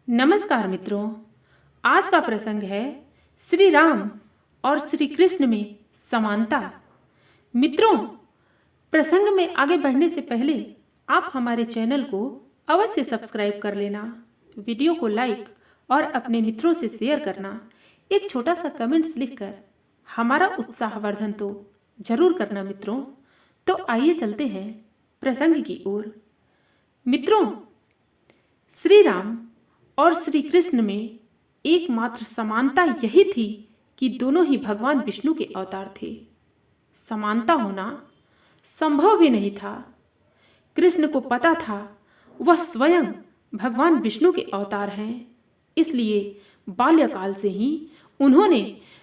नमस्कार मित्रों, आज का प्रसंग है श्री राम और श्री कृष्ण में समानता। मित्रों, प्रसंग में आगे बढ़ने से पहले आप हमारे चैनल को अवश्य सब्सक्राइब कर लेना, वीडियो को लाइक और अपने मित्रों से शेयर करना, एक छोटा सा कमेंट्स लिखकर हमारा उत्साहवर्धन तो जरूर करना मित्रों। तो आइए चलते हैं प्रसंग की ओर। मित्रों, श्री राम और श्री कृष्ण में एकमात्र समानता यही थी कि दोनों ही भगवान विष्णु के अवतार थे। समानता होना संभव भी नहीं था। कृष्ण को पता था वह स्वयं भगवान विष्णु के अवतार हैं, इसलिए बाल्यकाल से ही उन्होंने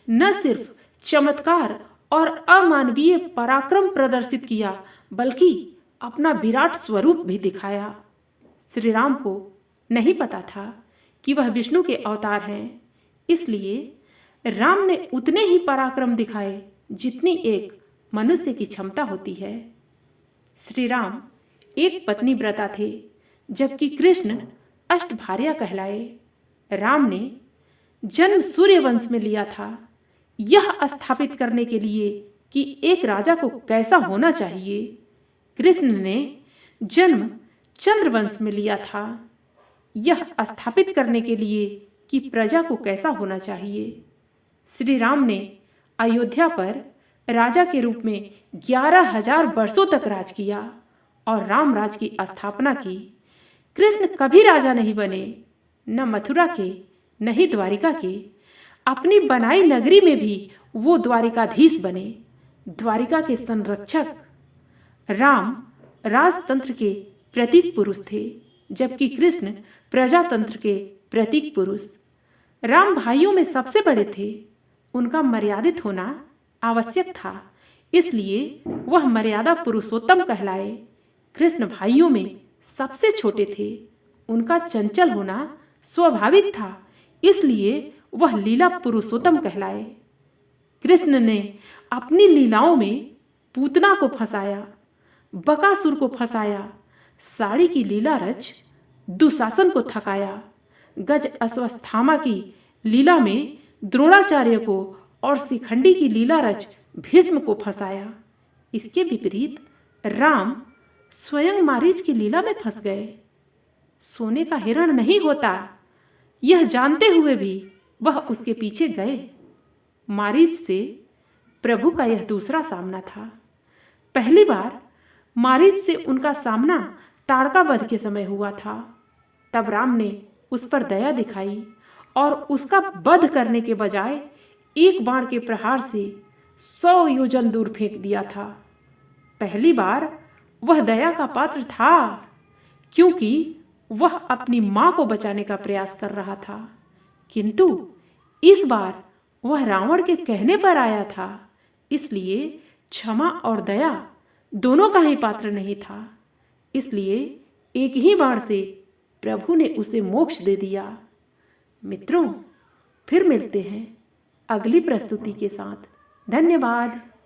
न सिर्फ चमत्कार और अमानवीय पराक्रम प्रदर्शित किया, बल्कि अपना विराट स्वरूप भी दिखाया। श्री राम को नहीं पता था कि वह विष्णु के अवतार हैं, इसलिए राम ने उतने ही पराक्रम दिखाए जितनी एक मनुष्य की क्षमता होती है। श्री राम एक पत्नी व्रता थे, जबकि कृष्ण अष्टभार्या कहलाए। राम ने जन्म सूर्य वंश में लिया था, यह स्थापित करने के लिए कि एक राजा को कैसा होना चाहिए। कृष्ण ने जन्म चंद्रवंश में लिया था, यह स्थापित करने के लिए कि प्रजा को कैसा होना चाहिए। श्री राम ने अयोध्या पर राजा के रूप में 11,000 वर्षों तक राज किया और राम राज की स्थापना की। कृष्ण कभी राजा नहीं बने, न मथुरा के न ही द्वारिका के। अपनी बनाई नगरी में भी वो द्वारिकाधीश बने, द्वारिका के संरक्षक। राम राजतंत्र के प्रतीक पुरुष थे, जबकि कृष्ण प्रजातंत्र के प्रतीक पुरुष। राम भाइयों में सबसे बड़े थे, उनका मर्यादित होना आवश्यक था, इसलिए वह मर्यादा पुरुषोत्तम कहलाए। कृष्ण भाइयों में सबसे छोटे थे, उनका चंचल होना स्वाभाविक था, इसलिए वह लीला पुरुषोत्तम कहलाए। कृष्ण ने अपनी लीलाओं में पूतना को फंसाया, बकासुर को फंसाया, साड़ी की लीला रच दुशासन को थकाया, गज अश्वत्थामा की लीला में द्रोणाचार्य को और शिखंडी की लीला रच भीष्म को फंसाया। इसके विपरीत राम स्वयं मारीच की लीला में फंस गए। सोने का हिरण नहीं होता, यह जानते हुए भी वह उसके पीछे गए। मारीच से प्रभु का यह दूसरा सामना था। पहली बार मारीच से उनका सामना ताड़का वध के समय हुआ था। तब राम ने उस पर दया दिखाई और उसका वध करने के बजाय एक बाण के प्रहार से 100 योजन दूर फेंक दिया था। पहली बार वह दया का पात्र था, क्योंकि वह अपनी मां को बचाने का प्रयास कर रहा था, किंतु इस बार वह रावण के कहने पर आया था, इसलिए क्षमा और दया दोनों का ही पात्र नहीं था। इसलिए एक ही बाण से प्रभु ने उसे मोक्ष दे दिया। मित्रों, फिर मिलते हैं अगली प्रस्तुति के साथ। धन्यवाद।